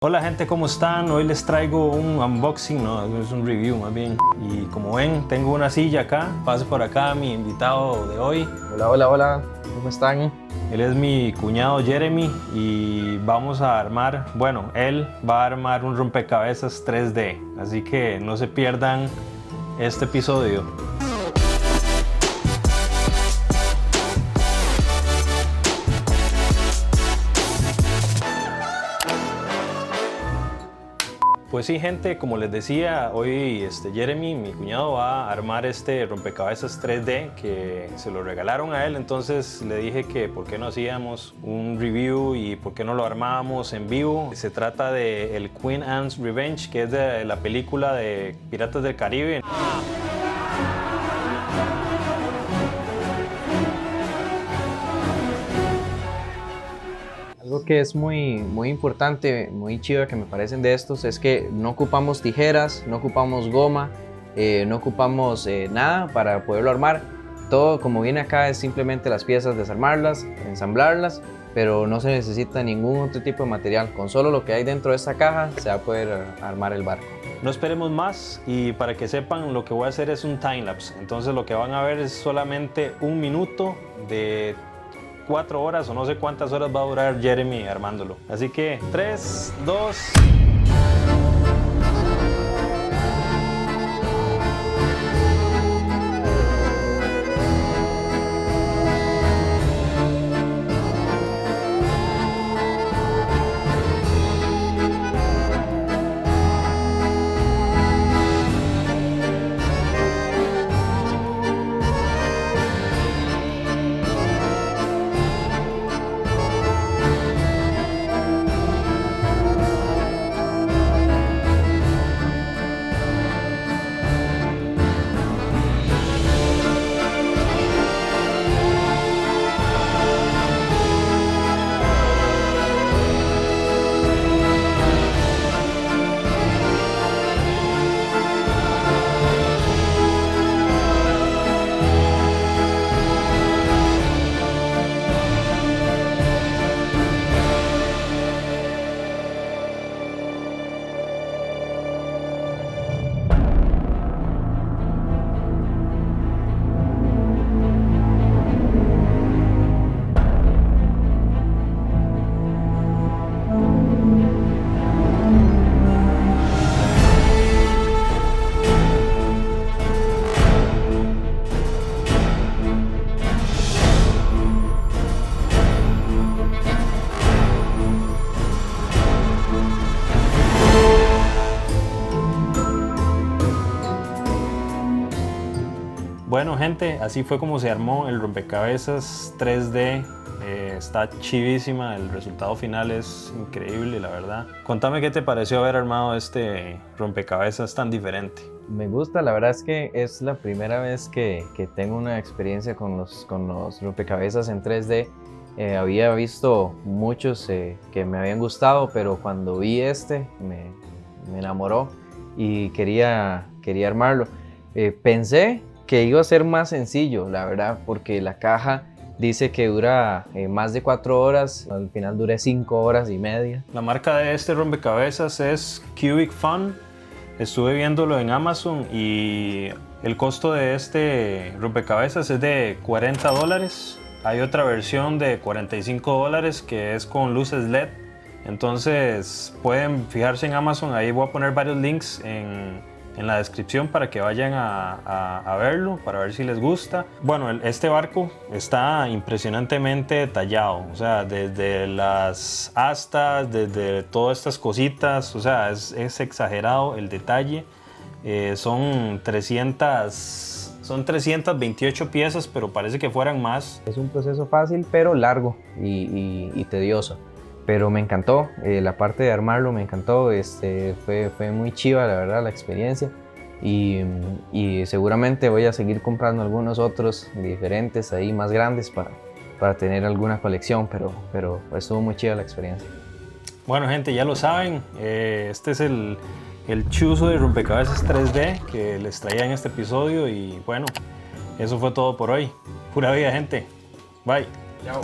Hola gente, ¿cómo están? Hoy les traigo un unboxing, no, es un review más bien. Y como ven, tengo una silla acá. Pase por acá mi invitado de hoy. Hola, ¿cómo están? Él es mi cuñado Jeremy y vamos a armar, bueno, él va a armar un rompecabezas 3D. Así que no se pierdan este episodio. Pues sí, gente, como les decía, hoy Jeremy, mi cuñado, va a armar este rompecabezas 3D que se lo regalaron a él. Entonces le dije que por qué no hacíamos un review y por qué no lo armábamos en vivo. Se trata de el Queen Anne's Revenge, que es de la película de Piratas del Caribe. Algo que es muy importante, muy chido que me parecen de estos es que no ocupamos tijeras, no ocupamos goma, no ocupamos nada para poderlo armar. Todo como viene acá es simplemente las piezas, desarmarlas, ensamblarlas, pero no se necesita ningún otro tipo de material. Con solo lo que hay dentro de esta caja se va a poder armar el barco. No esperemos más y para que sepan lo que voy a hacer es un timelapse. Entonces lo que van a ver es solamente un minuto de 4 horas o no sé cuántas horas va a durar Jeremy armándolo. Así que 3, 2... Bueno gente, así fue como se armó el rompecabezas 3D. Está chivísima, el resultado final es increíble, la verdad. Contame qué te pareció haber armado este rompecabezas tan diferente. Me gusta, la verdad es que es la primera vez que tengo una experiencia con los rompecabezas en 3D. Había visto muchos que me habían gustado, pero cuando vi este me enamoró y quería armarlo. Pensé que iba a ser más sencillo, la verdad, porque la caja dice que dura más de 4 horas, al final duré 5 horas y media. La marca de este rompecabezas es Cubic Fun. Estuve viéndolo en Amazon y el costo de este rompecabezas es de $40. Hay otra versión de $45 que es con luces LED. Entonces pueden fijarse en Amazon, ahí voy a poner varios links en la descripción para que vayan a verlo, para ver si les gusta. Bueno, este barco está impresionantemente detallado, o sea, desde las astas, desde todas estas cositas, o sea, es exagerado el detalle. Son 328 piezas, pero parece que fueran más. Es un proceso fácil, pero largo y tedioso. Pero me encantó, la parte de armarlo me encantó, fue muy chiva la verdad la experiencia y seguramente voy a seguir comprando algunos otros diferentes ahí más grandes para tener alguna colección, pero estuvo muy chiva la experiencia. Bueno gente, ya lo saben, este es el chuzo de rompecabezas 3D que les traía en este episodio y bueno, eso fue todo por hoy. Pura vida gente, bye. Chao.